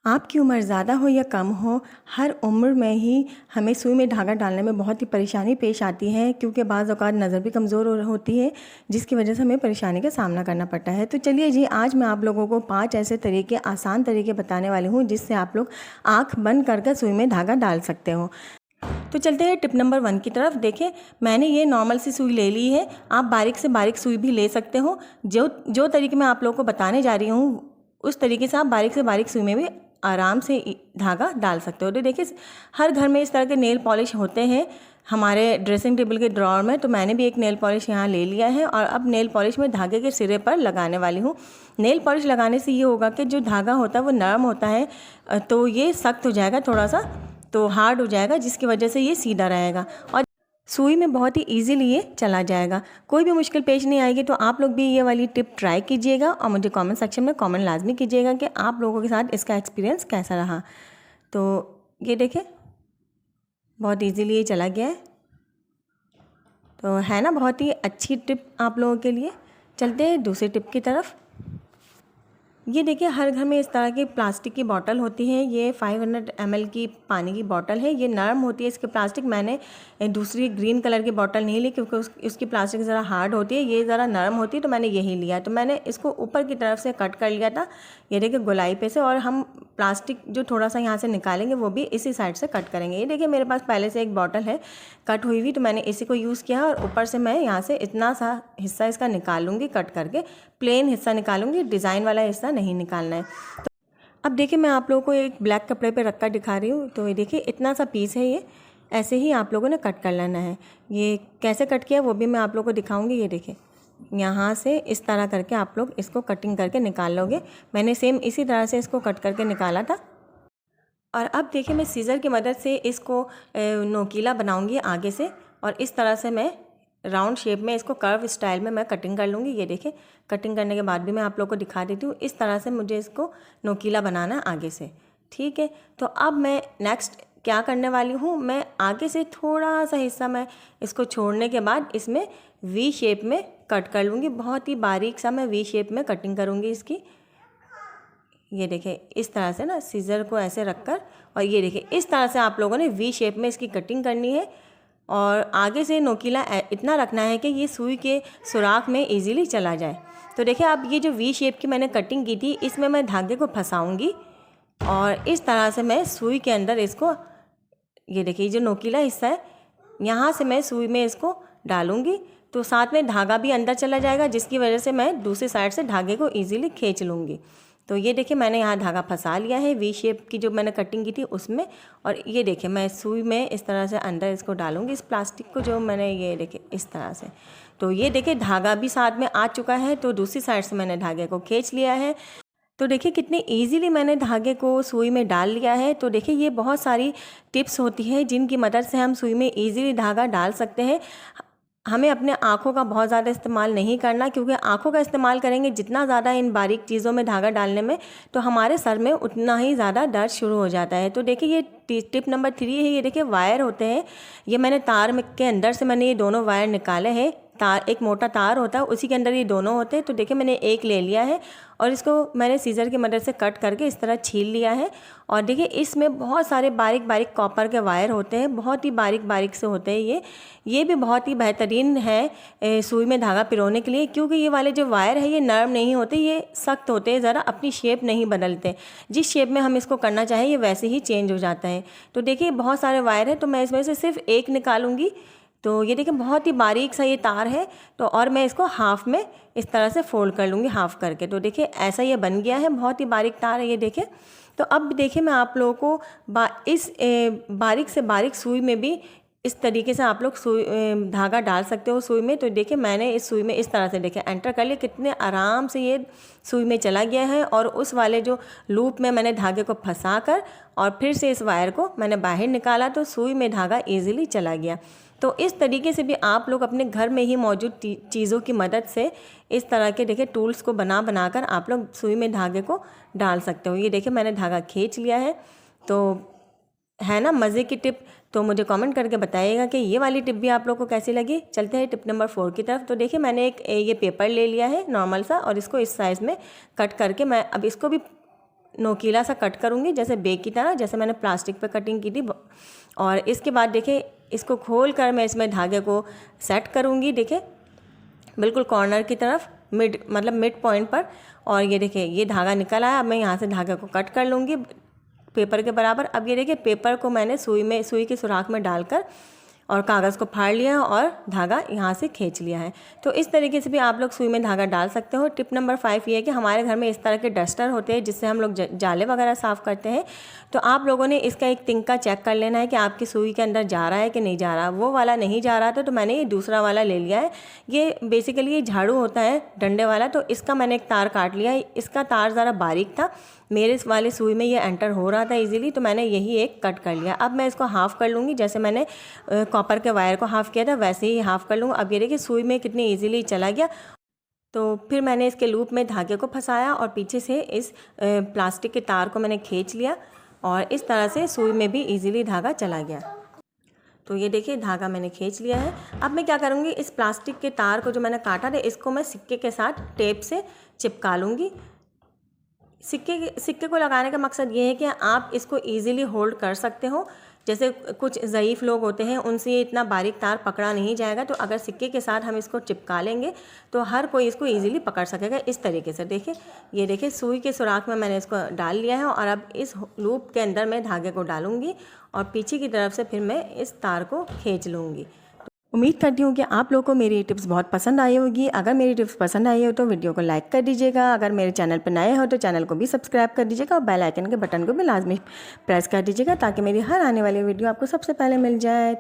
आपकी उम्र ज़्यादा हो या कम हो, हर उम्र में ही हमें सुई में धागा डालने में बहुत ही परेशानी पेश आती है, क्योंकि बाज़ औक़ात नज़र भी कमज़ोर होती है, जिसकी वजह से हमें परेशानी का सामना करना पड़ता है। तो चलिए जी, आज मैं आप लोगों को 5 ऐसे तरीके, आसान तरीके बताने वाली हूँ, जिससे आप लोग आँख बंद कर सुई में धागा डाल सकते हो। तो चलते हैं टिप नंबर 1 की तरफ। देखिए, मैंने ये नॉर्मल सी सुई ले ली है। आप बारीक से बारीक सुई भी ले सकते हो। जो तरीके मैं आप लोगों को बताने जा रही हूँ, उस तरीके से आप बारीक से बारीक सुई में भी आराम से धागा डाल सकते हो। तो देखिए, हर घर में इस तरह के नेल पॉलिश होते हैं हमारे ड्रेसिंग टेबल के ड्रॉअर में। तो मैंने भी एक नेल पॉलिश यहाँ ले लिया है और अब नेल पॉलिश में धागे के सिरे पर लगाने वाली हूँ। नेल पॉलिश लगाने से ये होगा कि जो धागा होता है वो नरम होता है, तो ये सख्त हो जाएगा, थोड़ा सा तो हार्ड हो जाएगा, जिसकी वजह से ये सीधा रहेगा और सुई में बहुत ही इजीली ये चला जाएगा। कोई भी मुश्किल पेश नहीं आएगी। तो आप लोग भी ये वाली टिप ट्राई कीजिएगा और मुझे कमेंट सेक्शन में कमेंट लाजमी कीजिएगा कि आप लोगों के साथ इसका एक्सपीरियंस कैसा रहा। तो ये देखिए, बहुत इजीली ये चला गया है। तो है ना बहुत ही अच्छी टिप आप लोगों के लिए। चलते हैं दूसरी टिप की तरफ। ये देखिए, हर घर में इस तरह की प्लास्टिक की बोतल होती है। ये 500 ml की पानी की बोतल है। ये नरम होती है इसकी प्लास्टिक। मैंने दूसरी ग्रीन कलर की बोतल नहीं ली, क्योंकि उसकी प्लास्टिक ज़रा हार्ड होती है, ये ज़रा नरम होती है, तो मैंने यही लिया। तो मैंने इसको ऊपर की तरफ से कट कर लिया था, ये देखिए गोलाई पे से, और हम प्लास्टिक जो थोड़ा सा यहाँ से निकालेंगे वो भी इसी साइड से कट करेंगे। ये देखिए, मेरे पास पहले से एक बोतल है कट हुई हुई, तो मैंने इसी को यूज़ किया और ऊपर से मैं यहाँ से इतना सा हिस्सा इसका निकालूंगी, कट करके प्लेन हिस्सा निकालूंगी, डिज़ाइन वाला हिस्सा नहीं निकालना है। तो अब देखिए, मैं आप लोगों को एक ब्लैक कपड़े पे रख कर दिखा रही हूँ। तो ये देखिए, इतना सा पीस है, ये ऐसे ही आप लोगों ने कट कर लेना है। ये कैसे कट किया वो भी मैं आप लोगों को दिखाऊंगी। ये देखिए, यहाँ से इस तरह करके आप लोग इसको कटिंग करके निकाल लोगे। मैंने सेम इसी तरह से इसको कट करके निकाला था। और अब देखिए, मैं सीज़र की मदद से इसको नोकीला बनाऊंगी आगे से, और इस तरह से मैं राउंड शेप में इसको कर्व स्टाइल में मैं कटिंग कर लूँगी। ये देखिए, कटिंग करने के बाद भी मैं आप लोग को दिखा देती हूँ। इस तरह से मुझे इसको नोकीला बनाना है आगे से, ठीक है। तो अब मैं नेक्स्ट क्या करने वाली हूँ, मैं आगे से थोड़ा सा हिस्सा मैं इसको छोड़ने के बाद इसमें वी शेप में कट कर लूँगी। बहुत ही बारीक सा मैं वी शेप में कटिंग करूँगी इसकी। ये देखिए, इस तरह से ना सीज़र को ऐसे रखकर, और ये देखिए इस तरह से आप लोगों ने वी शेप में इसकी कटिंग करनी है। और आगे से नोकीला इतना रखना है कि ये सुई के सुराख में इजीली चला जाए। तो देखिए, अब ये जो वी शेप की मैंने कटिंग की थी, इसमें मैं धागे को फंसाऊंगी और इस तरह से मैं सुई के अंदर इसको, ये देखिए जो नोकीला हिस्सा है, यहाँ से मैं सुई में इसको डालूंगी, तो साथ में धागा भी अंदर चला जाएगा, जिसकी वजह से मैं दूसरी साइड से धागे को ईजिली खींच लूँगी। तो ये देखिए, मैंने यहाँ धागा फंसा लिया है वी शेप की जो मैंने कटिंग की थी उसमें। और ये देखिए, मैं सुई में इस तरह से अंदर इसको डालूंगी, इस प्लास्टिक को जो मैंने, ये देखिए इस तरह से। तो ये देखिए, धागा भी साथ में आ चुका है, तो दूसरी साइड से मैंने धागे को खींच लिया है। तो देखिए, कितनी इजीली मैंने धागे को सुई में डाल लिया है। तो देखिए, ये बहुत सारी टिप्स होती है जिनकी मदद से हम सुई में इजीली धागा डाल सकते हैं। हमें अपने आँखों का बहुत ज़्यादा इस्तेमाल नहीं करना, क्योंकि आँखों का इस्तेमाल करेंगे जितना ज़्यादा इन बारीक चीज़ों में धागा डालने में, तो हमारे सर में उतना ही ज़्यादा दर्द शुरू हो जाता है। तो देखिए, ये टिप नंबर 3 है। ये देखिए, वायर होते हैं, ये मैंने तार के अंदर से मैंने ये दोनों वायर निकाले हैं। तार, एक मोटा तार होता है, उसी के अंदर ये दोनों होते हैं। तो देखिए, मैंने एक ले लिया है और इसको मैंने सीज़र की मदद से कट करके इस तरह छील लिया है। और देखिए, इसमें बहुत सारे बारीक बारीक कॉपर के वायर होते हैं, बहुत ही बारीक बारीक से होते हैं। ये भी बहुत ही बेहतरीन है सुई में धागा पिरोने के लिए, क्योंकि ये वाले जो वायर है ये नरम नहीं होते, ये सख्त होते हैं, ज़रा अपनी शेप नहीं बदलते। जिस शेप में हम इसको करना चाहें ये वैसे ही चेंज हो जाता है। तो देखिए, बहुत सारे वायर हैं, तो मैं इसमें से सिर्फ एक निकालूंगी। तो ये देखिए, बहुत ही बारीक सा ये तार है। तो और मैं इसको हाफ में इस तरह से फोल्ड कर लूँगी, हाफ करके। तो देखिए, ऐसा ये बन गया है, बहुत ही बारीक तार है ये देखिए। तो अब देखिए, मैं आप लोगों को इस बारीक से बारीक सुई में भी इस तरीके से आप लोग सुई धागा डाल सकते हो सुई में। तो देखिए, मैंने इस सुई में इस तरह से देखिए एंटर कर लिया, कितने आराम से ये सुई में चला गया है। और उस वाले जो लूप में मैंने धागे को फंसा कर और फिर से इस वायर को मैंने बाहर निकाला, तो सुई में धागा ईजिली चला गया। तो इस तरीके से भी आप लोग अपने घर में ही मौजूद चीज़ों की मदद से इस तरह के देखिए टूल्स को बना कर आप लोग सुई में धागे को डाल सकते हो। ये देखिए, मैंने धागा खींच लिया है। तो है ना मज़े की टिप। तो मुझे कमेंट करके बताइएगा कि ये वाली टिप भी आप लोग को कैसी लगी। चलते हैं टिप नंबर 4 की तरफ। तो देखिए, मैंने एक ये पेपर ले लिया है नॉर्मल सा, और इसको इस साइज़ में कट करके मैं अब इसको भी नोकीला सा कट करूँगी, जैसे बेग की तरह, जैसे मैंने प्लास्टिक पे कटिंग की थी। और इसके बाद देखिए इसको खोल कर मैं इसमें धागे को सेट करूँगी, देखिए बिल्कुल कॉर्नर की तरफ, मिड पॉइंट पर। और ये देखिए ये धागा निकल आया। अब मैं यहाँ से धागे को कट कर लूँगी पेपर के बराबर। अब ये देखिए पेपर को मैंने सुई के सुराख में डालकर और कागज़ को फाड़ लिया है और धागा यहाँ से खींच लिया है। तो इस तरीके से भी आप लोग सुई में धागा डाल सकते हो। टिप नंबर 5 ये है कि हमारे घर में इस तरह के डस्टर होते हैं जिससे हम लोग जाले वगैरह साफ़ करते हैं। तो आप लोगों ने इसका एक तिनका चेक कर लेना है कि आपकी सुई के अंदर जा रहा है कि नहीं जा रहा। वो वाला नहीं जा रहा था तो मैंने ये दूसरा वाला ले लिया है। ये बेसिकली ये झाड़ू होता है डंडे वाला, तो इसका मैंने एक तार काट लिया है। इसका तार ज़रा बारीक था, मेरे वाले सुई में ये एंटर हो रहा था इजीली, तो मैंने यही एक कट कर लिया। अब मैं इसको हाफ़ कर लूँगी, जैसे मैंने कॉपर के वायर को हाफ़ किया था वैसे ही हाफ़ कर लूँगा। अब ये देखिए सुई में कितनी इजीली चला गया। तो फिर मैंने इसके लूप में धागे को फंसाया और पीछे से इस प्लास्टिक के तार को मैंने खींच लिया और इस तरह से सुई में भी इजीली धागा चला गया। तो ये देखिए धागा मैंने खींच लिया है। अब मैं क्या करूँगी, इस प्लास्टिक के तार को जो मैंने काटा था इसको मैं सिक्के के साथ टेप से चिपका लूँगी। सिक्के को लगाने का मकसद ये है कि आप इसको इजीली होल्ड कर सकते हो। जैसे कुछ ज़ईफ़ लोग होते हैं उनसे इतना बारीक तार पकड़ा नहीं जाएगा, तो अगर सिक्के के साथ हम इसको चिपका लेंगे तो हर कोई इसको इजीली पकड़ सकेगा इस तरीके से। देखिए ये देखिए सुई के सुराख में मैंने इसको डाल लिया है और अब इस लूप के अंदर मैं धागे को डालूँगी और पीछे की तरफ से फिर मैं इस तार को खींच लूँगी। उम्मीद करती हूँ कि आप लोगों को मेरी टिप्स बहुत पसंद आई होगी। अगर मेरी टिप्स पसंद आई हो तो वीडियो को लाइक कर दीजिएगा। अगर मेरे चैनल पर नए हो तो चैनल को भी सब्सक्राइब कर दीजिएगा और बेल आइकन के बटन को भी लाजमी प्रेस कर दीजिएगा ताकि मेरी हर आने वाली वीडियो आपको सबसे पहले मिल जाए।